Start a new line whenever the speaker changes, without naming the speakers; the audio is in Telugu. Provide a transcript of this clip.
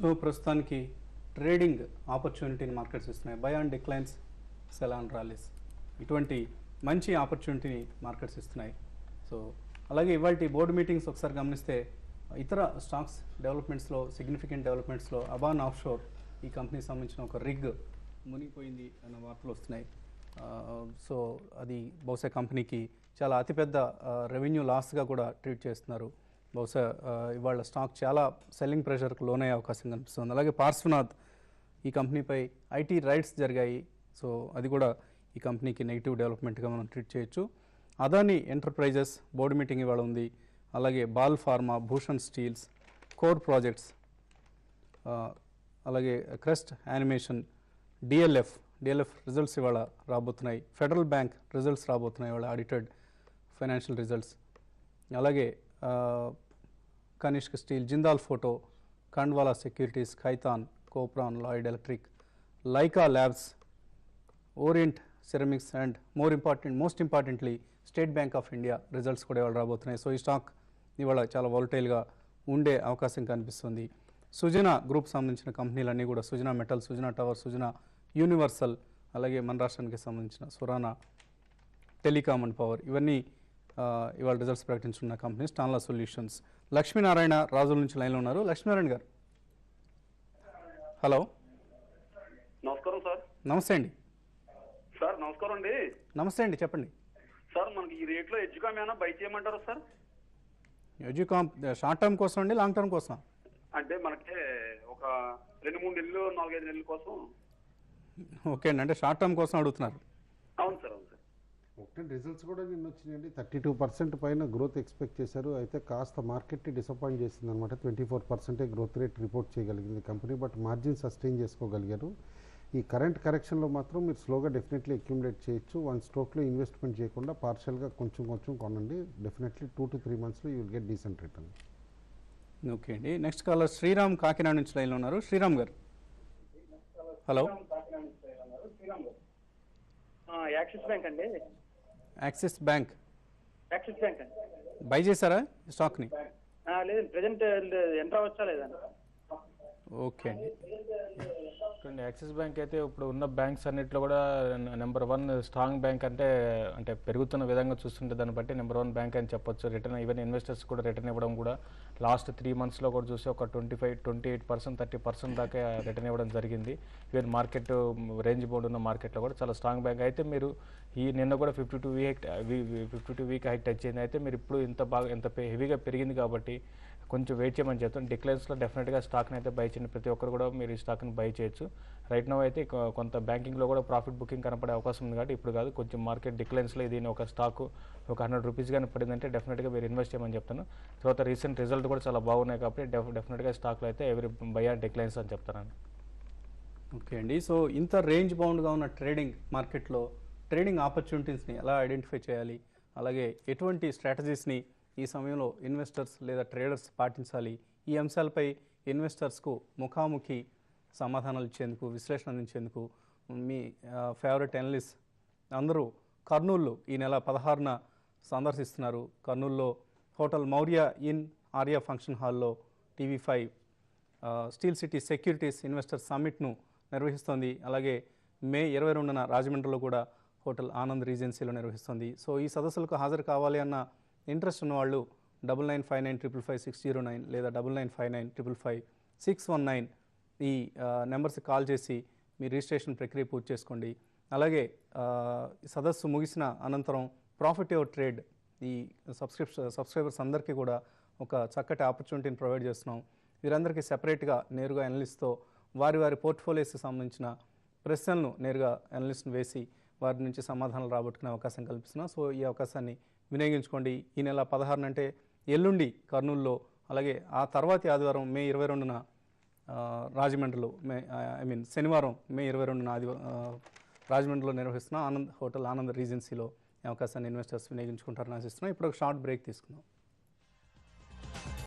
సో ప్రస్తుతానికి ట్రేడింగ్ ఆపర్చునిటీని మార్కెట్స్ ఇస్తున్నాయి. Buy and declines, sell and rallies, ఇటువంటి మంచి ఆపర్చునిటీని మార్కెట్స్ ఇస్తున్నాయి. సో అలాగే ఇవాళ బోర్డు మీటింగ్స్ ఒకసారి గమనిస్తే ఇతర స్టాక్స్ డెవలప్మెంట్స్లో సిగ్నిఫికెంట్ డెవలప్మెంట్స్లో అబాన్ ఆఫ్షోర్ ఈ కంపెనీకి సంబంధించిన ఒక రిగ్ మునిగిపోయింది అన్న వార్తలు వస్తున్నాయి. సో అది బహుశా కంపెనీకి చాలా అతిపెద్ద రెవెన్యూ లాస్గా కూడా ట్రీట్ చేస్తున్నారు. బహుశా ఇవాళ స్టాక్ చాలా సెల్లింగ్ ప్రెషర్కి లోనయ్యే అవకాశం కనిపిస్తుంది. అలాగే పార్శ్వనాథ్ ఈ కంపెనీపై ఐటీ రైట్స్ జరిగాయి. సో అది కూడా ఈ కంపెనీకి నెగిటివ్ డెవలప్మెంట్గా మనం ట్రీట్ చేయొచ్చు. అదానీ ఎంటర్ప్రైజెస్ బోర్డు మీటింగ్ ఇవాళ ఉంది. అలాగే బాల్ ఫార్మా, భూషణ్ స్టీల్స్, కోర్ ప్రాజెక్ట్స్, అలాగే క్రెస్ట్ యానిమేషన్, డిఎల్ఎఫ్ రిజల్ట్స్ ఇవాళ రాబోతున్నాయి. ఫెడరల్ బ్యాంక్ రిజల్ట్స్ రాబోతున్నాయి ఇవాళ, ఆడిటెడ్ ఫైనాన్షియల్ రిజల్ట్స్. అలాగే Kanishk Steel, Jindal Photo, Khandwala Securities, Khaitan, Kopran, Lloyd Electric, Lyka Labs, Orient Ceramics and most importantly State Bank of India results కూడా ఇవాళ రాబోతున్నాయి. సో ఈ స్టాక్ ఇవాళ చాలా వాలటైల్గా ఉండే అవకాశం కనిపిస్తుంది. సుజనా గ్రూప్ సంబంధించిన కంపెనీలన్నీ కూడా Sujana metal, Sujana tower, Sujana universal, అలాగే మన రాష్ట్రానికి సంబంధించిన సురానా టెలికామ్ అండ్ పవర్, ఇవన్నీ ఇవాళ రిజల్ట్స్ ప్రకటించున్న కంపెనీస్. టాన్లా సొల్యూషన్స్. లక్ష్మీనారాయణ రాజుల నుంచి లైన్లో ఉన్నారు. లక్ష్మీనారాయణ గారు, హలో.
నమస్కారం సార్.
నమస్తే అండి.
సార్ నమస్కారం అండి.
నమస్తే అండి, చెప్పండి
సార్. మనకి ఈ రేట్లో ఎడ్యుకామ్ ఏమైనా బై చేయమంటారా సార్?
ఎడ్యుకామ్ షార్ట్ టర్మ్ కోసం అండి, లాంగ్ టర్మ్ కోసం?
అంటే మనకి ఒక 2-3 నెలలు 4-5 నెలల కోసం.
ఓకే అండి, అంటే షార్ట్ టర్మ్ కోసం అడుగుతున్నారు.
అవును సార్, అవును సార్.
ఒకటే రిజల్ట్స్ కూడా నిన్న వచ్చినాయండి. 32% పైన గ్రోత్ ఎక్స్పెక్ట్ చేశారు. అయితే కాస్త మార్కెట్ని డిసప్పాయింట్ చేసింది అనమాట. 24% గ్రోత్ రేట్ రిపోర్ట్ చేయగలిగింది కంపెనీ. బట్ మార్జిన్ సస్టైన్ చేసుకోగలిగారు. ఈ కరెంట్ కరెక్షన్లో మాత్రం మీరు స్లోగా డెఫినెట్లీ అక్యుములేట్ చేయొచ్చు. వన్ స్ట్రోక్లో ఇన్వెస్ట్మెంట్ చేయకుండా పార్షియల్గా కొంచెం కొనండి. డెఫినెట్లీ 2 to 3 మంత్స్లో you will get decent return.
Okay అండి. నెక్స్ట్ కాలర్ శ్రీరామ్ కాకినాడ నుంచి లైన్లో ఉన్నారు. శ్రీరామ్ గారు, హలో.
యాక్సిస్ బ్యాంక్ అండి.
యాక్సిస్ బ్యాంక్
అండి.
బై చేశారా స్టాక్ని?
లేదు, ప్రెజెంట్ ఎంటర్ అవ్వచ్చా లేదా?
ఓకే అండి.
యాక్సిస్ బ్యాంక్ అయితే ఇప్పుడు ఉన్న బ్యాంక్స్ అన్నింటిలో కూడా నెంబర్ 1 స్ట్రాంగ్ బ్యాంక్. అంటే పెరుగుతున్న విధంగా చూస్తుంటే దాన్ని బట్టి నెంబర్ 1 బ్యాంక్ అని చెప్పొచ్చు. రిటర్న్ ఈవెన్ ఇన్వెస్టర్స్ కూడా రిటర్న్ ఇవ్వడం కూడా లాస్ట్ 3 మంత్స్లో కూడా చూసి ఒక 25-28%, 30% దాకా రిటర్న్ ఇవ్వడం జరిగింది. ఈవెన్ మార్కెట్ రేంజ్ బోర్డు ఉన్న మార్కెట్లో కూడా చాలా స్ట్రాంగ్ బ్యాంక్. అయితే మీరు ఈ నిన్న కూడా 52 వీక్ హైక్ టచ్ అయింది. అయితే మీరు ఇప్పుడు ఇంత హెవీగా పెరిగింది కాబట్టి కొంచెం వెయిట్ చేయమని చెప్తాను. డిక్లైన్స్లో డెఫినెట్గా స్టాక్ని అయితే బై చేయండి. ప్రతి ఒక్కరు కూడా మీరు ఈ స్టాక్ని బై చేయొచ్చు. రైట్ నో అయితే కొంత బ్యాంకింగ్లో కూడా ప్రాఫిట్ బుకింగ్ కనపడే అవకాశం ఉంది కాబట్టి ఇప్పుడు కాదు, కొంచెం మార్కెట్ డిక్లైన్స్లో ఇది ఒక స్టాక్ ఒక 100 రూపీస్ కానీ పడిందంటే డెఫినెట్గా మీరు ఇన్వెస్ట్ చేయమని చెప్తాను. తర్వాత రీసెంట్ రిజల్ట్ కూడా చాలా బాగున్నాయి కాబట్టి డెఫినెట్గా స్టాక్లో అయితే ఎవరి బై ఆర్ డిక్లైన్స్ అని చెప్తాను.
ఓకే అండి. సో ఇంత రేంజ్ బౌండ్గా ఉన్న ట్రేడింగ్ మార్కెట్లో ట్రేడింగ్ ఆపర్చునిటీస్ని ఎలా ఐడెంటిఫై చేయాలి, అలాగే ఎటువంటి స్ట్రాటజీస్ని ఈ సమయంలో ఇన్వెస్టర్స్ లేదా ట్రేడర్స్ పాటించాలి, ఈ అంశాలపై ఇన్వెస్టర్స్కు ముఖాముఖి సమాధానాలు ఇచ్చేందుకు, విశ్లేషణ అందించేందుకు మీ ఫేవరెట్ అనలిస్ట్ అందరూ కర్నూలులో ఈ నెల 16న సందర్శిస్తున్నారు. కర్నూలులో hotel Maurya inn Arya function హాల్లో TV5 steel city securities investor సమ్మిట్ను నిర్వహిస్తోంది. అలాగే మే 22న రాజమండ్రిలో కూడా హోటల్ ఆనంద్ రీజెన్సీలో నిర్వహిస్తుంది. సో ఈ సదస్సులకు హాజరు కావాలి అన్న ఇంట్రెస్ట్ ఉన్నవాళ్ళు 9959555609 లేదా 9959555619 ఈ నెంబర్స్కి కాల్ చేసి మీ రిజిస్ట్రేషన్ ప్రక్రియ పూర్తి చేసుకోండి. అలాగే సదస్సు ముగిసిన అనంతరం ప్రాఫిట్ యువర్ ట్రేడ్ ఈ సబ్స్క్రైబర్స్ అందరికీ కూడా ఒక చక్కటి ఆపర్చునిటీని ప్రొవైడ్ చేస్తున్నాం. వీరందరికీ సెపరేట్గా నేరుగా అనలిస్ట్తో వారి పోర్ట్ఫోలియోస్కి సంబంధించిన ప్రశ్నలను నేరుగా అనలిస్ట్ని వేసి వారి నుంచి సమాధానాలు రాబట్టుకునే అవకాశం కల్పిస్తున్నాం. సో ఈ అవకాశాన్ని వినియోగించుకోండి. ఈ నెల 16 అంటే ఎల్లుండి కర్నూలులో, అలాగే ఆ తర్వాతి ఆదివారం మే 22న రాజమండ్రిలో, శనివారం మే 22న రాజమండ్రిలో నిర్వహిస్తున్న హోటల్ ఆనంద్ రీజెన్సీలో ఈ అవకాశాన్ని ఇన్వెస్టర్స్ వినియోగించుకుంటారని ఆశిస్తున్నాం. ఇప్పుడు ఒక షార్ట్ బ్రేక్ తీసుకుందాం.